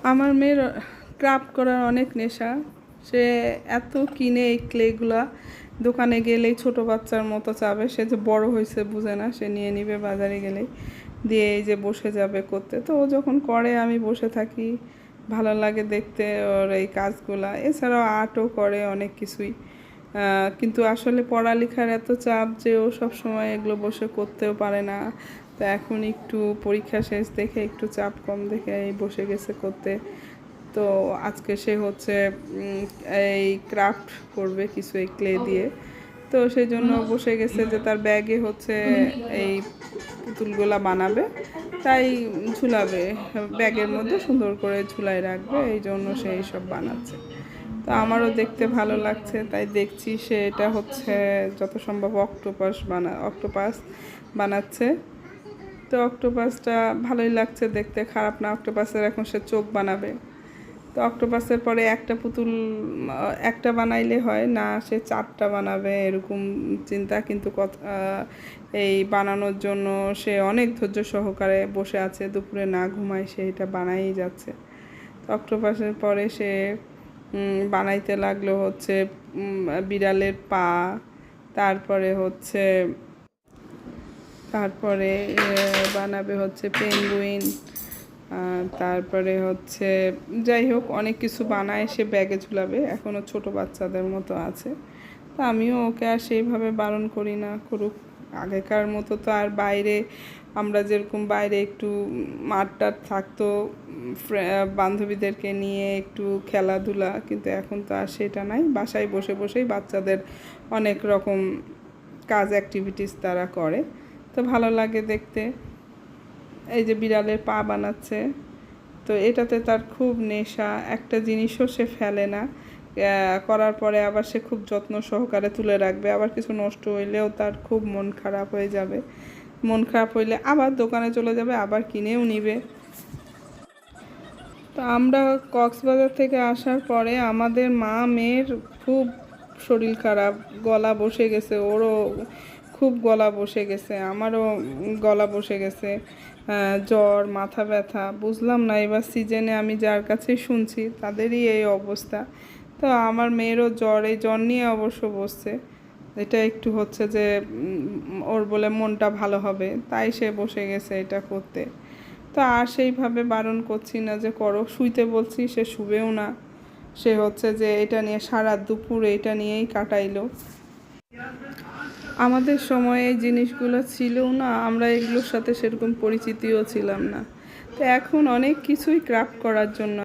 আমার মেয়ের ক্রাফট করার অনেক নেশা। সে এত কিনে এই ক্লেগুলা, দোকানে গেলেই ছোট বাচ্চার মতো চাবে। সে যে বড় হয়েছে বুঝে না, সে নিয়ে নিবে বাজারে গেলেই, দিয়ে এই যে বসে যাবে করতে। তো ও যখন করে আমি বসে থাকি, ভালো লাগে দেখতে ওর এই কাজগুলা। এছাড়াও আর্টও করে অনেক কিছুই। কিন্তু আসলে পড়ালেখার এত চাপ যে ও সব সময় এগুলো বসে করতেও পারে না। তো এখন একটু পরীক্ষা শেষ দেখে একটু চাপ কম দেখে এই বসে গেছে করতে। তো আজকে সে হচ্ছে এই ক্রাফট করবে কিছু এই ক্লে দিয়ে। তো সেই জন্য বসে গেছে যে তার ব্যাগে হচ্ছে এই পুতুলগুলা বানাবে, তাই ঝুলাবে ব্যাগের মধ্যে, সুন্দর করে ঝুলাই রাখবে, এই জন্য সে এইসব বানাচ্ছে। তো আমারও দেখতে ভালো লাগছে, তাই দেখছি সে এটা হচ্ছে যত সম্ভব অক্টোপাস বানাচ্ছে। তো অক্টোপাসটা ভালোই লাগছে দেখতে, খারাপ না। অক্টোপাসের এখন সে চোখ বানাবে। তো অক্টোপাসের পরে একটা পুতুল একটা বানাইলে হয় না, সে 4টা বানাবে এরকম চিন্তা। কিন্তু এই বানানোর জন্য সে অনেক ধৈর্য সহকারে বসে আছে, দুপুরে না ঘুমায় সে এটা বানাই যাচ্ছে। তো অক্টোপাসের পরে সে বানাইতে লাগলো হচ্ছে বিড়ালের পা, তারপরে বানাবে হচ্ছে পেঙ্গুইন, তারপরে হচ্ছে যাই হোক অনেক কিছু বানায় সে ব্যাগে ঝুলাবে। এখনও ছোট বাচ্চাদের মতো আছে। তা আমিও ওকে আর সেইভাবে বারণ করি না, করুক। আগেকার মতো তো আর বাইরে আমরা যেরকম বাইরে একটু মাঠ টাঠ থাকতো, বান্ধবীদেরকে নিয়ে একটু খেলাধুলা, কিন্তু এখন তো আর সেটা নাই। বাসায় বসে বসেই বাচ্চাদের অনেক রকম কাজ অ্যাক্টিভিটিস তারা করে। তো ভালো লাগে দেখতে। এই যে বিড়ালের পা বানাচ্ছে, তো এটাতে তার খুব নেশা। একটা জিনিসও সে ফেলে না, করার পরে আবার সে খুব যত্ন সহকারে তুলে রাখবে। আবার কিছু নষ্ট হইলেও তার খুব মন খারাপ হয়ে যাবে। মন খারাপ হইলে আবার দোকানে চলে যাবে, আবার কিনেও নিবে। তো আমরা কক্সবাজার থেকে আসার পরে আমাদের মা মেয়ের খুব শরীর খারাপ, গলা বসে গেছে। ওরও খুব গলা বসে গেছে, আমারও গলা বসে গেছে, জ্বর, মাথা ব্যথা। বুঝলাম না, এবার সিজনে আমি যার কাছে শুনছি তাদেরই এই অবস্থা। তো আমার মেয়েরও জ্বর, এই জ্বর নিয়ে অবশ্য বসছে। এটা একটু হচ্ছে যে ওর বলে মনটা ভালো হবে, তাই সে বসে গেছে এটা করতে। তো আর সেইভাবে বারণ করছি না যে করো, শুইতে বলছি সে শুবেও না। সে হচ্ছে যে এটা নিয়ে সারা দুপুর এটা নিয়েই কাটাইলো। আমাদের সময়ে এই জিনিসগুলো ছিলও না, আমরা এগুলোর সাথে সেরকম পরিচিতিও ছিলাম না। তো এখন অনেক কিছুই ক্রাফট করার জন্য